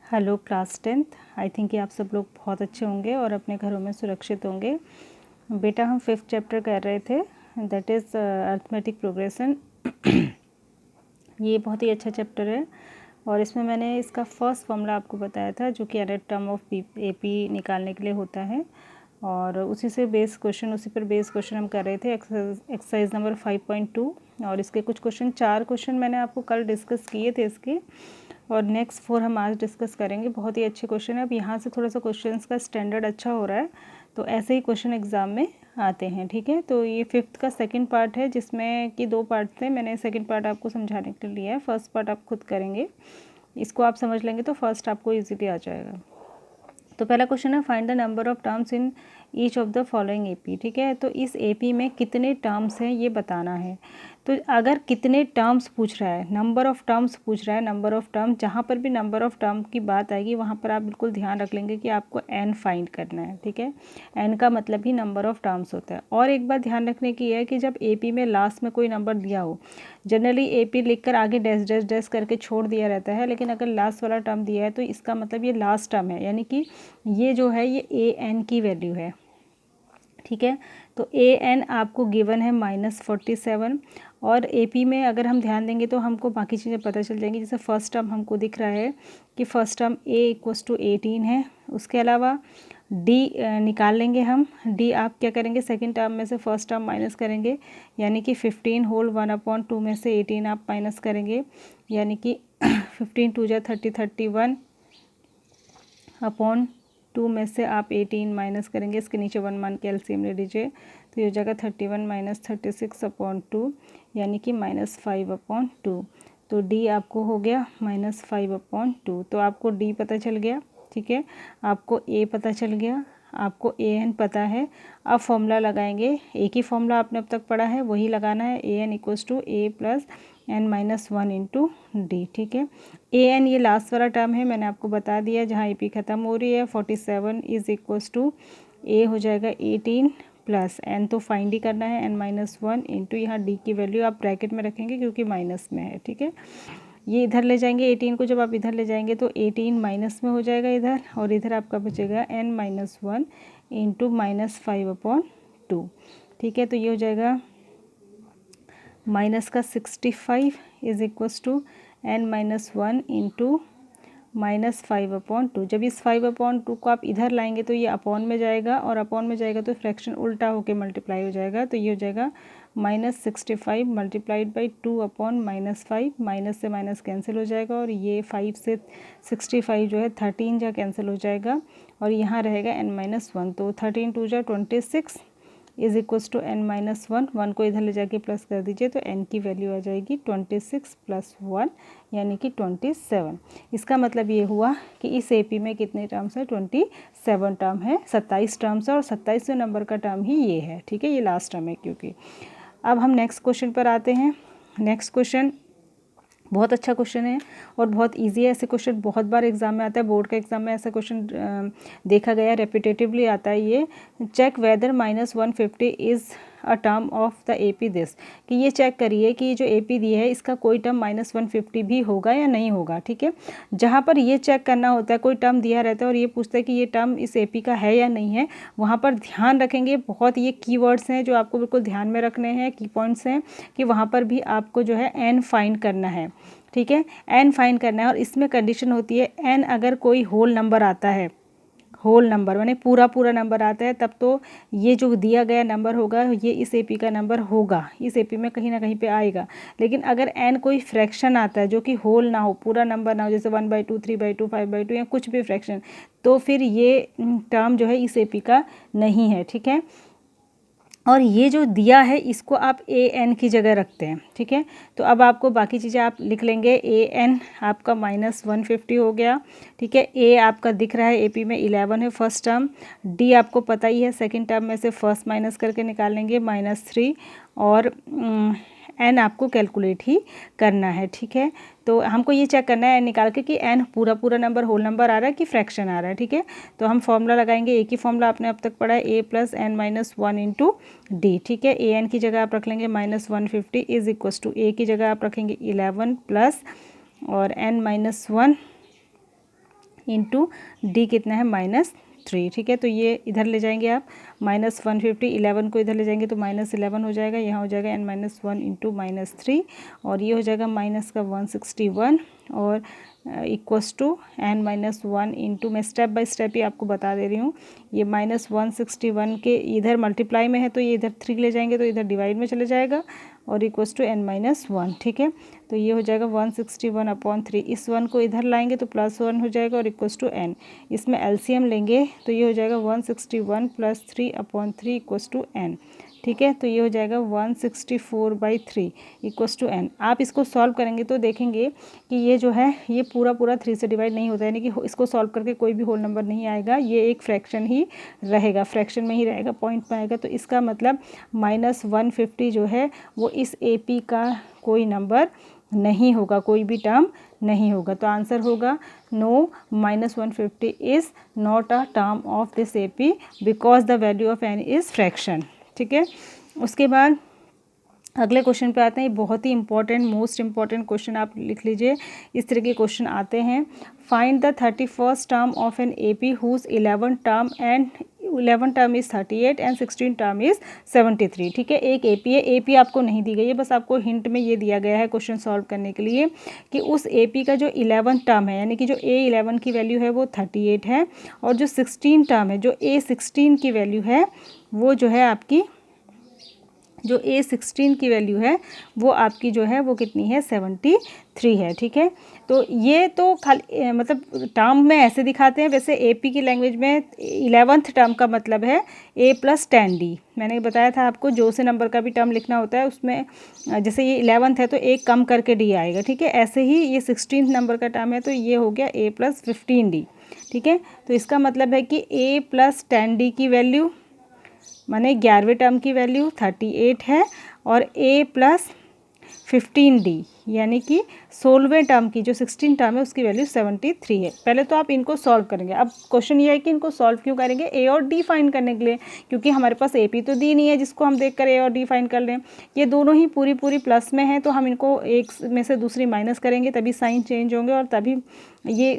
Hello class 10th। I think कि आप सब लोग बहुत अच्छे होंगे और अपने घरों में सुरक्षित होंगे। बेटा हम 5th चैप्टर कर रहे थे, दैट इज़ अरिथमेटिक प्रोग्रेशन। ये बहुत ही अच्छा चैप्टर है और इसमें मैंने इसका फर्स्ट फॉर्मूला आपको बताया था जो कि एनथ टर्म ऑफ एपी निकालने के लिए होता है, और उसी से बेस क्वेश्चन, उसी पर बेस क्वेश्चन हम कर रहे थे एक्सरसाइज नंबर 5.2। और इसके कुछ क्वेश्चन, 4 क्वेश्चन मैंने आपको कल डिस्कस किए थे इसके, और नेक्स्ट 4 हम आज डिस्कस करेंगे। बहुत ही अच्छे क्वेश्चन है। अब यहाँ से थोड़ा सा क्वेश्चंस का स्टैंडर्ड अच्छा हो रहा है, तो ऐसे ही क्वेश्चन एग्जाम में आते हैं। ठीक है, तो ये 5th का सेकंड पार्ट है जिसमें कि 2 पार्ट थे। मैंने सेकंड पार्ट आपको समझाने के लिए लिया है, फर्स्ट पार्ट आप खुद करेंगे। इसको आप समझ लेंगे तो फर्स्ट आपको ईजीली आ जाएगा। तो पहला क्वेश्चन है, find the number of terms in each of the following AP. ठीक है, तो इस एपी में कितने टर्म्स हैं ये बताना है। तो अगर कितने टर्म्स पूछ रहा है, नंबर ऑफ टर्म्स पूछ रहा है, नंबर ऑफ टर्म, जहाँ पर भी नंबर ऑफ टर्म की बात आएगी वहाँ पर आप बिल्कुल ध्यान रख लेंगे कि आपको एन फाइंड करना है। ठीक है, एन का मतलब ही नंबर ऑफ टर्म्स होता है। और एक बात ध्यान रखने की है कि जब एपी में लास्ट में कोई नंबर दिया हो, जनरली एपी लिखकर आगे डैश डैश डैश करके छोड़ दिया रहता है, लेकिन अगर लास्ट वाला टर्म दिया है तो इसका मतलब ये लास्ट टर्म है, यानी कि ये जो है ये ए एन की वैल्यू है। ठीक है, तो ए एन आपको गिवन है -47। और एपी में अगर हम ध्यान देंगे तो हमको बाकी चीज़ें पता चल जाएंगी। जैसे फर्स्ट टर्म हमको दिख रहा है कि फर्स्ट टर्म ए = 18 है। उसके अलावा डी निकाल लेंगे हम। डी आप क्या करेंगे, सेकंड टर्म में से फर्स्ट टर्म माइनस करेंगे, यानी कि 15 होल 1/2 में से 18 आप माइनस करेंगे, यानी कि 15 2 जा 30, 31/2 में से आप 18 माइनस करेंगे। इसके नीचे 1 मान के एलसीएम ले लीजिए, तो ये हो जाएगा 31 - 36/2, यानी कि -5/2। तो डी आपको हो गया -5/2। तो आपको डी पता चल गया। ठीक है, आपको ए पता चल गया, आपको ए एन पता है। अब फॉर्मूला लगाएंगे, एक ही फॉर्मूला आपने अब तक पढ़ा है वही लगाना है। A N = A + n-1 into D. ठीक है, ए एन ये लास्ट वाला टर्म है, मैंने आपको बता दिया जहाँ ए पी ख़त्म हो रही है। 47 = ए हो जाएगा 18 प्लस एन तो फाइंड ही करना है, n-1 इंटू यहाँ डी की वैल्यू आप ब्रैकेट में रखेंगे क्योंकि माइनस में है। ठीक है, ये इधर ले जाएंगे 18 को, जब आप इधर ले जाएंगे तो 18 माइनस में हो जाएगा इधर, और इधर आपका बचेगा n-1 इंटू -5/2। ठीक है, तो ये हो जाएगा माइनस का 65 = n-1 इंटू -5/2। जब इस 5/2 को आप इधर लाएंगे तो ये अपॉन में जाएगा, और अपॉन में जाएगा तो फ्रैक्शन उल्टा होके मल्टीप्लाई हो जाएगा। तो ये हो जाएगा -65 × 2/-5, माइनस से माइनस कैंसिल हो जाएगा, और ये 5 से 65 जो है 13 जा कैंसिल हो जाएगा, और यहाँ रहेगा n-1। तो 13 2 जा 26 = n-1। 1 को इधर ले जाके प्लस कर दीजिए तो n की वैल्यू आ जाएगी 26 + 1, यानी कि 27। इसका मतलब ये हुआ कि इस एपी में कितने टर्म्स हैं, 27 टर्म है, 27 टर्म्स है, और 27वें नंबर का टर्म ही ये है। ठीक है, ये लास्ट टर्म है क्योंकि। अब हम नेक्स्ट क्वेश्चन पर आते हैं। नेक्स्ट क्वेश्चन बहुत अच्छा क्वेश्चन है और बहुत इजी है। ऐसे क्वेश्चन बहुत बार एग्जाम में आता है, बोर्ड का एग्जाम में ऐसा क्वेश्चन देखा गया है, रेपिटेटिवली आता है ये। Check whether -150 is a term of the AP this, कि ये चेक करिए कि जो एपी दी है इसका कोई टर्म -150 भी होगा या नहीं होगा। ठीक है, जहाँ पर ये चेक करना होता है, कोई टर्म दिया रहता है और ये पूछता है कि ये टर्म इस एपी का है या नहीं है, वहाँ पर ध्यान रखेंगे। बहुत ये कीवर्ड्स हैं जो आपको बिल्कुल ध्यान में रखने हैं, की पॉइंट्स हैं, कि वहाँ पर भी आपको जो है एन फाइंड करना है। ठीक है, एन फाइंड करना है, और इसमें कंडीशन होती है एन अगर कोई होल नंबर आता है, होल नंबर माने पूरा नंबर आता है, तब तो ये जो दिया गया नंबर होगा ये इस एपी का नंबर होगा, इस एपी में कहीं ना कहीं पे आएगा। लेकिन अगर एन कोई फ्रैक्शन आता है जो कि होल ना हो, पूरा नंबर ना हो, जैसे 1/2, 3/2, 5/2 या कुछ भी फ्रैक्शन, तो फिर ये टर्म जो है इस एपी का नहीं है। ठीक है, और ये जो दिया है इसको आप ए एन की जगह रखते हैं। ठीक है, तो अब आपको बाकी चीज़ें आप लिख लेंगे। ए एन आपका -150 हो गया। ठीक है, ए आपका दिख रहा है एपी में 11 है फर्स्ट टर्म। डी आपको पता ही है, सेकंड टर्म में से फर्स्ट माइनस करके निकालेंगे -3, और एन आपको कैलकुलेट ही करना है। ठीक है, तो हमको ये चेक करना है एन निकाल के कि एन पूरा नंबर होल नंबर आ रहा है कि फ्रैक्शन आ रहा है। ठीक है, तो हम फॉर्मूला लगाएंगे, एक ही फॉर्मूला आपने अब तक पढ़ा है, A + n-1 इंटू डी। ठीक है, ए एन की जगह आप रख लेंगे -150 = ए की जगह आप रखेंगे 11 प्लस और n-1 इंटू डी कितना है -3, ठीक है। तो ये इधर ले जाएंगे आप -150, 11 को इधर ले जाएंगे तो -11 हो जाएगा, यहाँ हो जाएगा n-1 इंटू -3 और ये हो जाएगा माइनस का 161 और इक्वस टू n-1 इंटू, मैं स्टेप बाय स्टेप ही आपको बता दे रही हूँ, ये -161 के इधर मल्टीप्लाई में है तो ये इधर 3 ले जाएंगे तो इधर डिवाइड में चले जाएगा और इक्वस टू n-1, ठीक है। तो ये हो जाएगा 161/3, इस 1 को इधर लाएंगे तो +1 हो जाएगा और इक्वस टू n, इसमें एलसीएम लेंगे तो ये हो जाएगा 161 + 3/3 इक्वस टू n, ठीक है। तो ये हो जाएगा 164/3 इक्वस टू n। आप इसको सॉल्व करेंगे तो देखेंगे कि ये जो है ये पूरा 3 से डिवाइड नहीं होता है, यानी कि इसको सॉल्व करके कोई भी होल नंबर नहीं आएगा, ये एक फ्रैक्शन ही रहेगा, फ्रैक्शन में ही रहेगा, पॉइंट में आएगा। तो इसका मतलब -150 जो है वो इस AP का कोई नंबर नहीं होगा, कोई भी टर्म नहीं होगा। तो आंसर होगा no, -150 is not a term of this AP because the value of n is fraction, ठीक है। उसके बाद अगले क्वेश्चन पे आते हैं, बहुत ही इंपॉर्टेंट, मोस्ट इंपॉर्टेंट क्वेश्चन आप लिख लीजिए, इस तरह के क्वेश्चन आते हैं। Find the 31st term of an AP whose 11 term is 38 and 16 term is 73, ठीक है। एक AP है, AP आपको नहीं दी गई है, बस आपको हिंट में ये दिया गया है क्वेश्चन सॉल्व करने के लिए कि उस AP का जो 11 टर्म है, यानी कि जो A11 की वैल्यू है वो 38 है और जो 16 टर्म है, जो A16 की वैल्यू है वो जो है आपकी, जो A16 की वैल्यू है वो आपकी जो है वो कितनी है, 73 है, ठीक है। तो ये तो खाली मतलब टर्म में ऐसे दिखाते हैं, वैसे AP की लैंग्वेज में 11th टर्म का मतलब है A + 10D। मैंने बताया था आपको जो से नंबर का भी टर्म लिखना होता है उसमें जैसे ये 11th है तो एक कम करके D आएगा, ठीक है। ऐसे ही ये 16th नंबर का टर्म है तो ये हो गया A + 15D, ठीक है। तो इसका मतलब है कि A + 10D की वैल्यू माने 11वें टर्म की वैल्यू 38 है और A + 15D यानी कि 16वें टर्म की जो 16 टर्म है उसकी वैल्यू 73 है। पहले तो आप इनको सॉल्व करेंगे। अब क्वेश्चन ये है कि इनको सॉल्व क्यों करेंगे, A और D फाइंड करने के लिए, क्योंकि हमारे पास AP तो दी नहीं है जिसको हम देख कर A और D फाइंड कर लें। ये दोनों ही पूरी प्लस में है तो हम इनको एक में से दूसरी माइनस करेंगे तभी साइन चेंज होंगे और तभी ये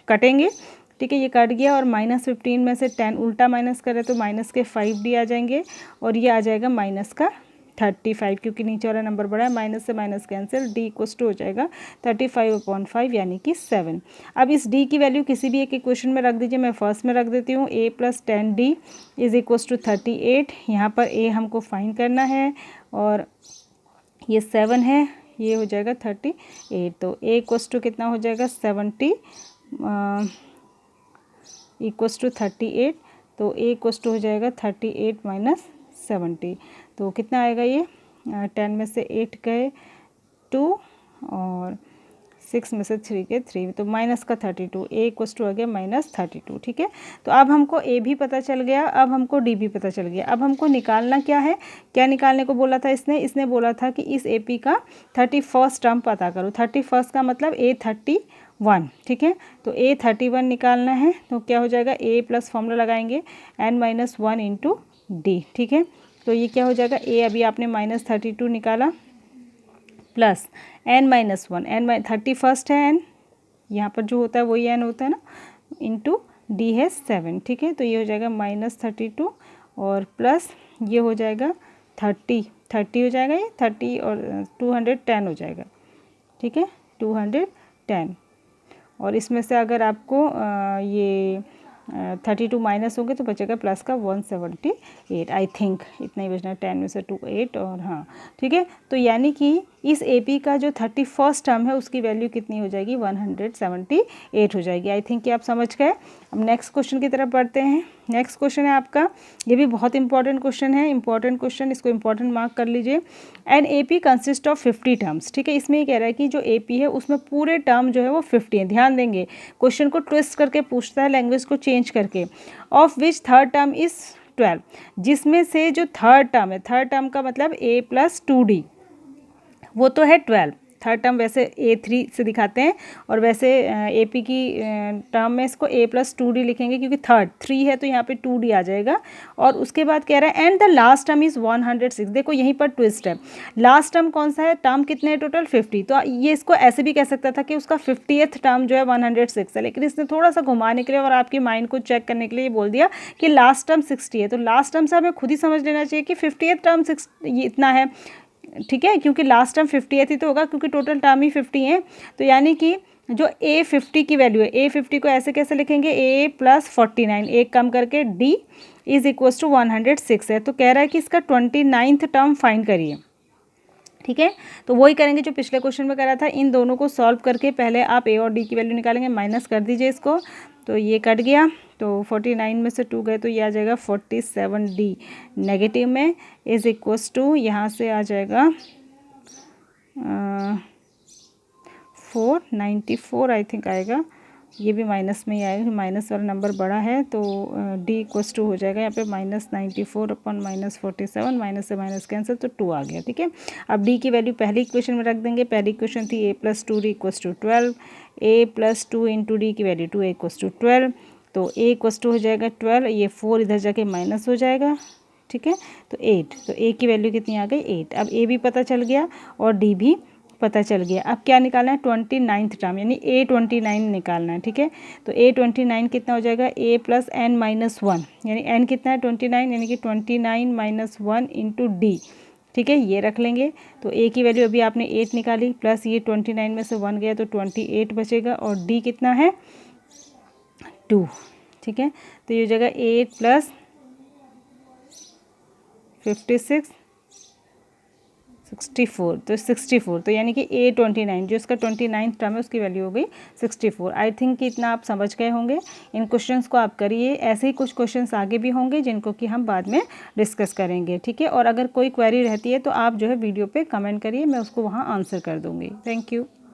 कटेंगे, ठीक है। ये कट गया और -15 में से 10 उल्टा माइनस करें तो माइनस के 5D आ जाएंगे और ये आ जाएगा माइनस का 35, क्योंकि नीचे वाला नंबर बड़ा है, माइनस से माइनस कैंसिल, D = हो जाएगा 35/5 यानी कि 7। अब इस D की वैल्यू किसी भी एक इक्वेशन में रख दीजिए, मैं फर्स्ट में रख देती हूँ। A + 10D = 38, यहाँ पर A हमको फाइंड करना है और ये 7 है, ये हो जाएगा 38। तो A = कितना हो जाएगा 70 = 38, तो A = हो जाएगा 38 - 70, तो कितना आएगा ये 10 में से 8 गए 2 और 6 में से 3 गए 3, तो माइनस का 32, A = आ गया -32, ठीक है। तो अब हमको A भी पता चल गया, अब हमको D भी पता चल गया। अब हमको निकालना क्या है, क्या निकालने को बोला था इसने बोला था कि इस AP का 31st टर्म पता करो। 31st का मतलब A31, ठीक है। तो A31 निकालना है तो क्या हो जाएगा, A + फॉर्मूला लगाएंगे n-1 इंटू D, ठीक है। तो ये क्या हो जाएगा, A अभी आपने -32 निकाला प्लस n-1, n 31st है n, यहाँ पर जो होता है वही n होता है ना, इंटू D है 7, ठीक है। तो ये हो जाएगा -32 और प्लस ये हो जाएगा 30 हो जाएगा, ये 30 और 210 हो जाएगा, ठीक है, 210। और इसमें से अगर आपको ये 32 माइनस होंगे तो बचेगा प्लस का 178, आई थिंक इतना ही बचना है, 10 में से 2 8 और हाँ, ठीक है। तो यानी कि इस AP का जो 31st टर्म है उसकी वैल्यू कितनी हो जाएगी, 178 हो जाएगी। आई थिंक कि आप समझ गए। अब नेक्स्ट क्वेश्चन की तरफ बढ़ते हैं। नेक्स्ट क्वेश्चन है आपका, ये भी बहुत इंपॉर्टेंट क्वेश्चन है, इंपॉर्टेंट क्वेश्चन, इसको इंपॉर्टेंट मार्क कर लीजिए। An AP consist of 50 terms, ठीक है। इसमें ये कह रहा है कि जो AP है उसमें पूरे टर्म जो है वो 50 है। ध्यान देंगे, क्वेश्चन को ट्विस्ट करके पूछता है, लैंग्वेज को चेंज करके। Of which third term is 12, जिसमें से जो थर्ड टर्म है, थर्ड टर्म का मतलब A + 2D वो तो है 12, थर्ड टर्म वैसे A3 से दिखाते हैं और वैसे AP की टर्म में इसको A+2D लिखेंगे क्योंकि थर्ड 3 है तो यहाँ पे 2D आ जाएगा। और उसके बाद कह रहा है and the last term is 106। देखो यहीं पर ट्विस्ट है, लास्ट टर्म कौन सा है, टर्म कितने हैं टोटल 50, तो ये इसको ऐसे भी कह सकता था कि उसका 50th टर्म जो है 106 है, लेकिन इसने थोड़ा सा घुमाने के लिए और आपकी माइंड को चेक करने के लिए बोल दिया कि लास्ट टर्म 60 है। तो लास्ट टर्म से हमें खुद ही समझ लेना चाहिए कि 50th टर्म 6 ये इतना है, ठीक है, क्योंकि लास्ट टर्म 50th ही तो होगा क्योंकि टोटल टर्म ही 50 है। तो यानी कि जो A50 की वैल्यू है, A50 को ऐसे कैसे लिखेंगे, A+49, एक कम करके D इज इक्वल्स टू 106 है। तो कह रहा है कि इसका 29th टर्म फाइंड करिए, ठीक है। तो वही करेंगे जो पिछले क्वेश्चन में करा था, इन दोनों को सॉल्व करके पहले आप A और D की वैल्यू निकालेंगे, माइनस कर दीजिए इसको, तो ये कट गया, तो 49 में से 2 गए तो ये आ जाएगा 47D नेगेटिव में इज इक्वल्स टू, यहाँ से आ जाएगा 494 आई थिंक आएगा, ये भी माइनस में ही आएगा, माइनस वाला नंबर बड़ा है तो D इक्वल्स टू हो जाएगा यहाँ पे -94 अपॉन -47, माइनस से माइनस कैंसिल तो 2 आ गया, ठीक है। अब D की वैल्यू पहली इक्वेशन में रख देंगे, पहली इक्वेशन थी A+2D equals to 12, A+2 into D की वैल्यू 2A इक्वल्स टू 12, तो A इक्वल्स टू हो जाएगा 12, ये 4 इधर जाके माइनस हो जाएगा, ठीक है, तो 8, तो A की वैल्यू कितनी आ गई 8। अब A भी पता चल गया और D भी पता चल गया। अब क्या निकालना है, 29th टर्म यानी A29 निकालना है, ठीक है। तो A29 कितना हो जाएगा, A+n-1 यानी n कितना है 29, यानी कि 29 - 1 इंटू D, ठीक है, ये रख लेंगे। तो A की वैल्यू अभी आपने 8 निकाली, प्लस ये 29 में से 1 गया तो 28 बचेगा और D कितना है 2, ठीक है। तो ये हो जाएगा 8 + 56 64, तो 64, तो यानी कि A29 जो इसका 29th टर्म है उसकी वैल्यू हो गई 64। आई थिंक कि इतना आप समझ गए होंगे। इन क्वेश्चंस को आप करिए, ऐसे ही कुछ क्वेश्चंस आगे भी होंगे जिनको कि हम बाद में डिस्कस करेंगे, ठीक है। और अगर कोई क्वेरी रहती है तो आप जो है वीडियो पे कमेंट करिए, मैं उसको वहाँ आंसर कर दूँगी। Thank you.